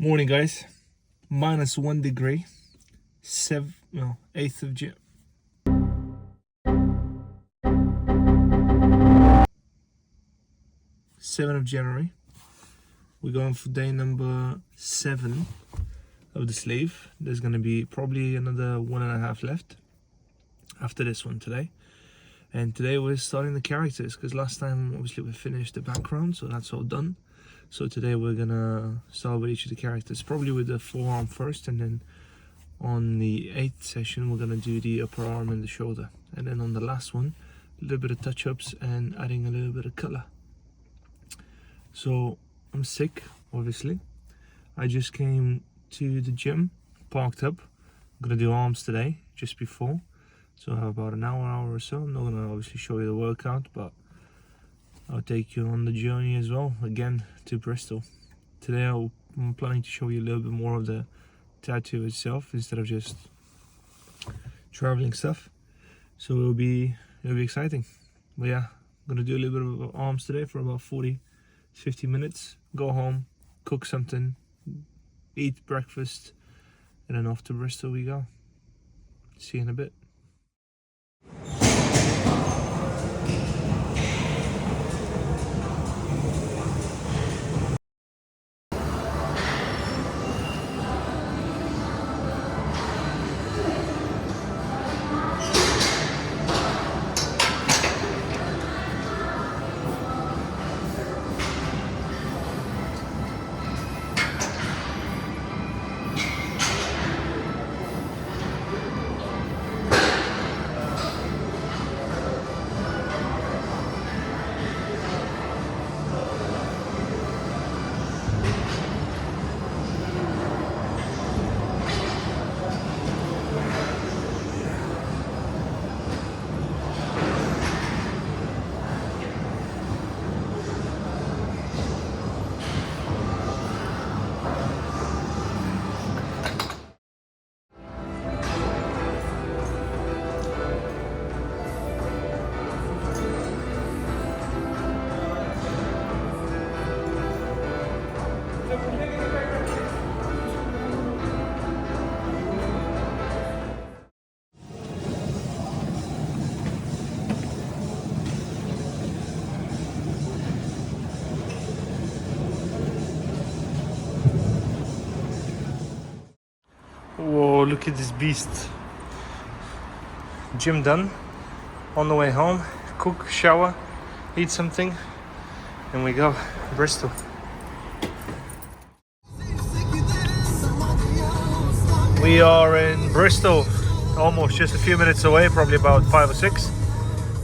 Morning, guys. -1 degree. 8th of June. 7th of January. We're going for day number 7 of the sleeve. There's going to be probably another 1.5 left after this one today. And today we're starting the characters, because last time obviously we finished the background, so that's all done. So today we're gonna start with each of the characters, probably with the forearm first, and then on the 8th session we're gonna do the upper arm and the shoulder, and then on the last one a little bit of touch-ups and adding a little bit of color. So I'm sick, obviously. I just came to the gym, parked up. I'm gonna do arms today just before, so I have about an hour or so. I'm not gonna obviously show you the workout, but I'll take you on the journey as well, again, to Bristol. Today I'm planning to show you a little bit more of the tattoo itself instead of just traveling stuff. So it'll be exciting. But yeah, I'm gonna do a little bit of arms today for about 40-50 minutes. Go home, cook something, eat breakfast, and then off to Bristol we go. See you in a bit. Whoa, look at this beast. Gym done. On the way home, cook, shower, eat something, and we go. Bristol. We are in Bristol, almost just a few minutes away, probably about 5 or 6.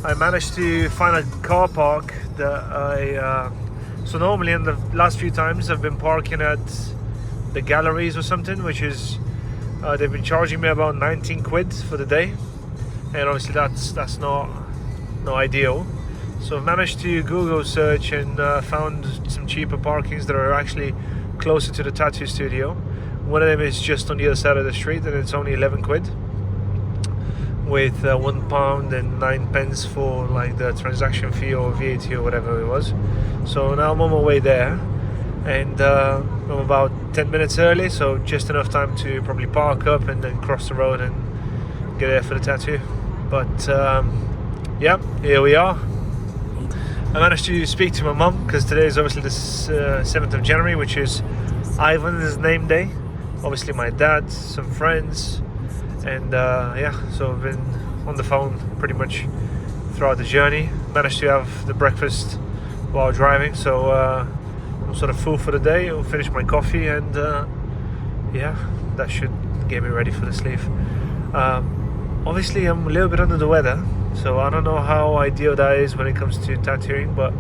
I managed to find a car park that so normally in the last few times I've been parking at the galleries or something, which is they've been charging me about 19 quid for the day, and obviously that's not ideal. So I've managed to Google search and found some cheaper parkings that are actually closer to the tattoo studio. One of them is just on the other side of the street, and it's only 11 quid with £1 and 9 pence for like the transaction fee or VAT or whatever it was. So now I'm on my way there, and I'm about 10 minutes early, so just enough time to probably park up and then cross the road and get there for the tattoo. But yeah, here we are. I managed to speak to my mum, because today is obviously the 7th of January, which is Ivan's name day. Obviously my dad, some friends, and yeah, so I've been on the phone pretty much throughout the journey. Managed to have the breakfast while driving, so I'm sort of full for the day. I'll finish my coffee, and yeah, that should get me ready for the sleeve. Obviously I'm a little bit under the weather, so I don't know how ideal that is when it comes to tattooing, but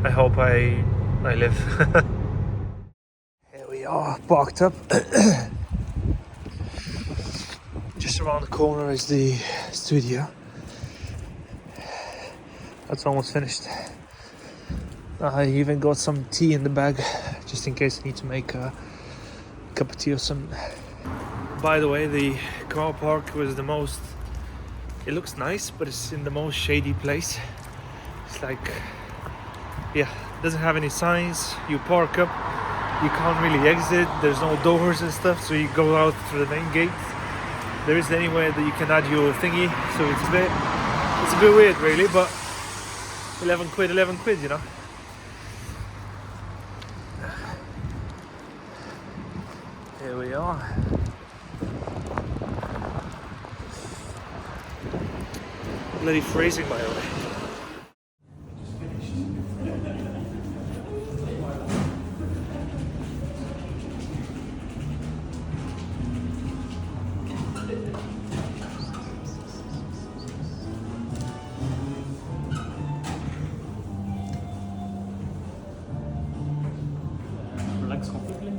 I hope I live. Here we are, parked up. Just around the corner is the studio. That's almost finished. I even got some tea in the bag, just in case I need to make a cup of tea or something. By the way, the car park was the most... It looks nice, but it's in the most shady place. It's like, yeah, doesn't have any signs. You park up, you can't really exit. There's no doors and stuff, so you go out through the main gate. There isn't anywhere that you can add your thingy, so it's a bit weird really, but 11 quid, you know. Here we are. Bloody freezing, by the way. Relax completely.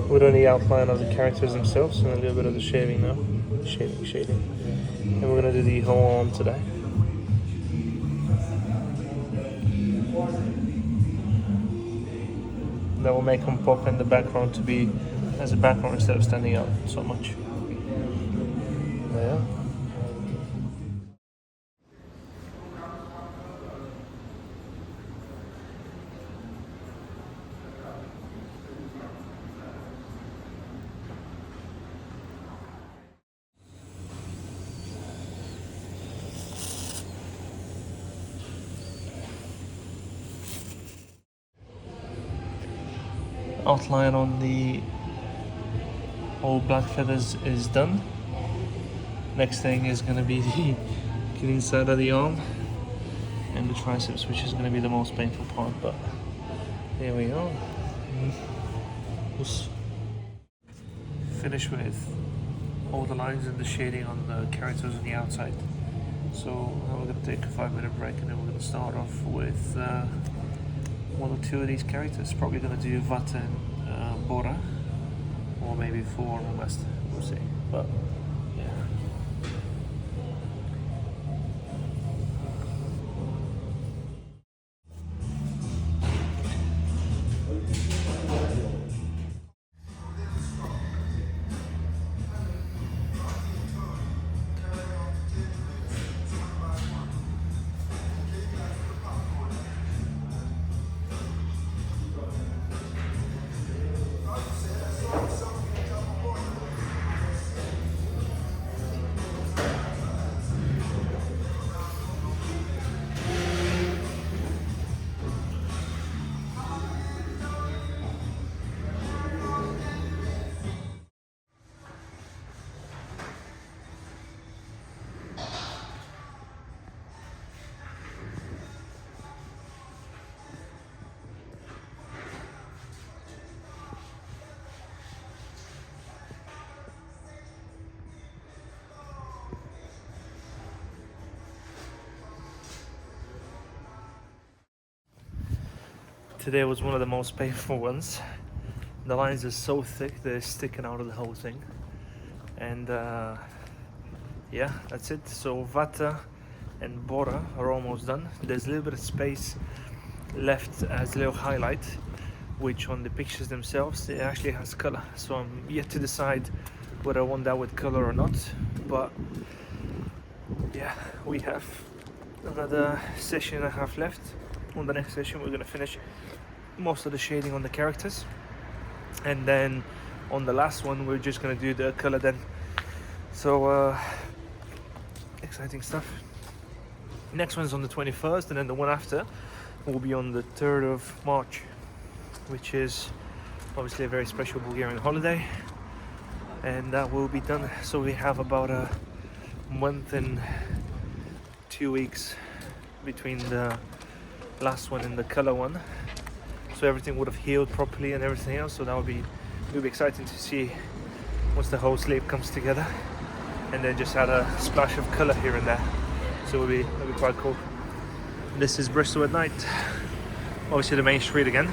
We're doing the outline of the characters themselves and a little bit of the shading now. Shading. And we're gonna do the whole arm today. That will make them pop in the background to be as a background instead of standing out so much. Yeah. Outline on the all black feathers is done. Next thing is going to be the inside of the arm and the triceps, which is going to be the most painful part, but here we are. Just finish with all the lines and the shading on the characters on the outside. So now we're going to take a 5-minute break and then we're going to start off with one or two of these characters. Probably going to do Vata and Bora, or maybe 4 on West. We'll see. But yeah. Today was one of the most painful ones. The lines are so thick they're sticking out of the whole thing. And yeah, that's it. So Vata and Bora are almost done. There's a little bit of space left as a little highlight, which on the pictures themselves it actually has color. So I'm yet to decide whether I want that with color or not. But yeah, we have another session and a half left. On the next session we're going to finish most of the shading on the characters, and then on the last one we're just going to do the color then. So exciting stuff. Next one's on the 21st, and then the one after will be on the 3rd of March, which is obviously a very special Bulgarian holiday, and that will be done. So we have about a month and 2 weeks between the last one and the color one, so everything would have healed properly and everything else. So that would be exciting to see once the whole sleeve comes together. and then just add a splash of colour here and there. So it'll be quite cool. This is Bristol at night. Obviously the main street again.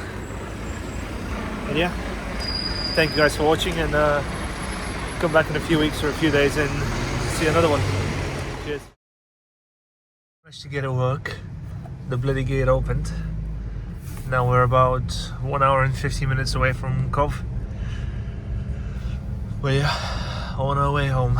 And yeah, thank you guys for watching, and come back in a few weeks or a few days and see another one. Cheers. Managed to get to work. The bloody gate opened. Now we're about 1 hour and 15 minutes away from Kolev. But yeah, on our way home.